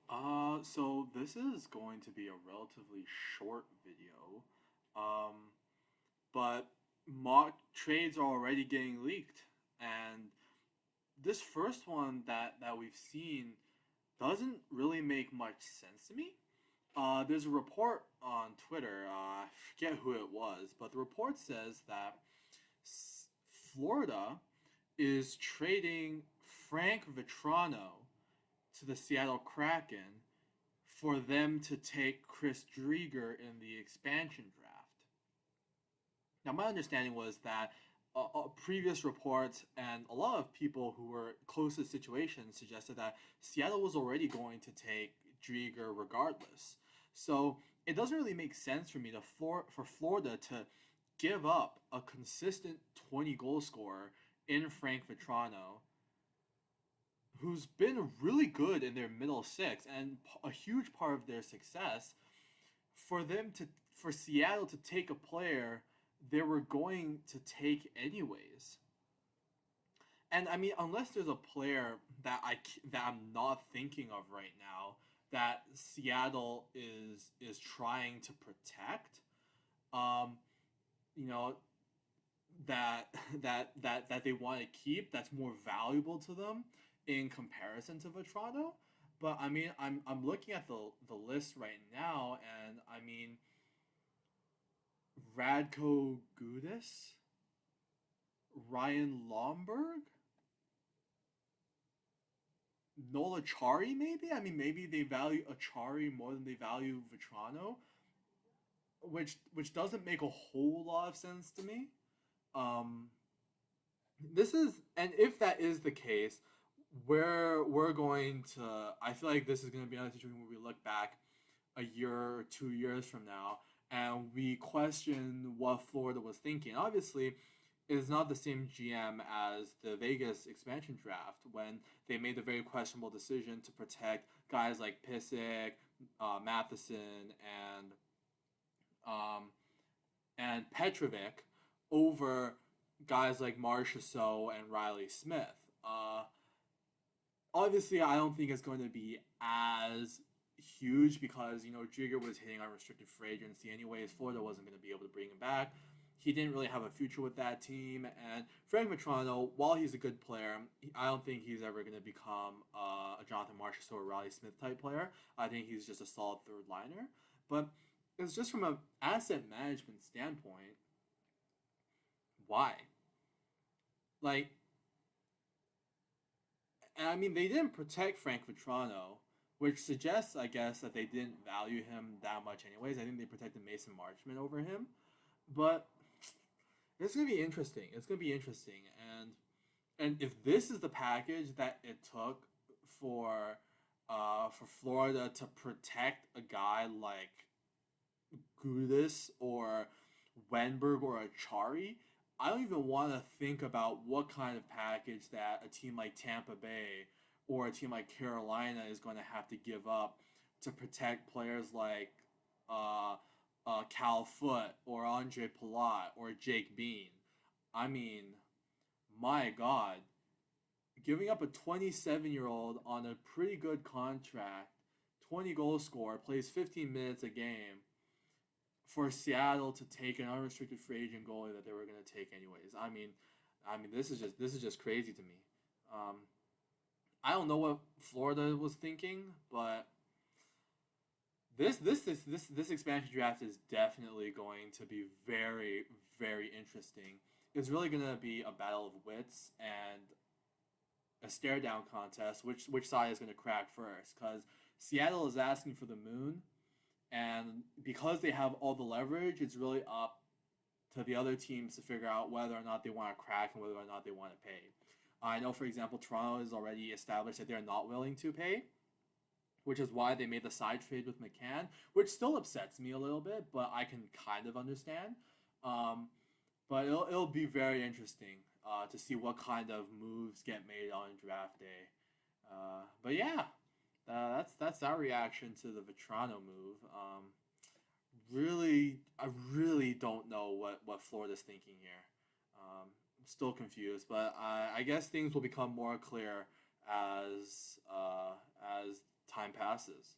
So this is going to be a relatively short video, um, but mock trades are already getting leaked, and this first one that we've seen doesn't really make much sense to me. There's a report on Twitter. I forget who it was, but the report says that Florida is trading Frank Vatrano to the Seattle Kraken for them to take Chris Driedger in the expansion draft. Now, my understanding was that previous reports and a lot of people who were close to the situation suggested that Seattle was already going to take Driedger regardless. So it doesn't really make sense for me for Florida to give up a consistent 20 goal scorer in Frank Vatrano, who's been really good in their middle six and a huge part of their success, for Seattle to take a player they were going to take anyways. And I mean, unless there's a player that I'm not thinking of right now that Seattle is trying to protect, um, you know, that that they want to keep, that's more valuable to them in comparison to Vetrano. But I mean, I'm looking at the list right now, and I mean, Radko Gudis, Ryan Lomberg, Nola Chari, maybe. I mean, maybe they value Achari more than they value Vetrano, which doesn't make a whole lot of sense to me. Um, this is, and if that is the case, we're going to. I feel like this is going to be another situation where we look back a year or 2 years from now and we question what Florida was thinking. Obviously, it's not the same GM as the Vegas expansion draft when they made the very questionable decision to protect guys like Pissick, Matheson, um, and Petrovic over guys like Marchessault and Riley Smith. Uh, Obviously, I don't think it's going to be as huge because Driedger was hitting unrestricted free agency anyways. Florida wasn't going to be able to bring him back. He didn't really have a future with that team. And Frank Vatrano, while he's a good player, I don't think he's ever going to become a Jonathan Marchessault or Riley Smith type player. I think he's just a solid third liner. But it's just from an asset management standpoint, why? Like, and I mean, they didn't protect Frank Vatrano, which suggests, I guess, that they didn't value him that much, anyways. I think they protected Mason Marchman over him, but it's gonna be interesting. It's gonna be interesting, and if this is the package that it took for Florida to protect a guy like Gudis or Wenberg or Achari, I don't even want to think about what kind of package that a team like Tampa Bay or a team like Carolina is going to have to give up to protect players like uh, Cal Foot or Andre Palat or Jake Bean. I mean, my God, giving up a 27-year-old on a pretty good contract, 20 goal scorer, plays 15 minutes a game for Seattle to take an unrestricted free agent goalie that they were going to take anyways. I mean, this is just crazy to me. Um, I don't know what Florida was thinking, but this expansion draft is definitely going to be very very interesting. It's really going to be a battle of wits and a stare down contest. Which side is going to crack first? Because Seattle is asking for the moon, and because they have all the leverage, it's really up to the other teams to figure out whether or not they want to crack and whether or not they want to pay. I know, for example, Toronto has already established that they're not willing to pay, which is why they made the side trade with McCann, which still upsets me a little bit, but I can kind of understand. Um, but it'll be very interesting to see what kind of moves get made on draft day. But yeah, that's our reaction to the Vetrano move. I really don't know what Florida's thinking here. I'm still confused, but I guess things will become more clear as time time passes.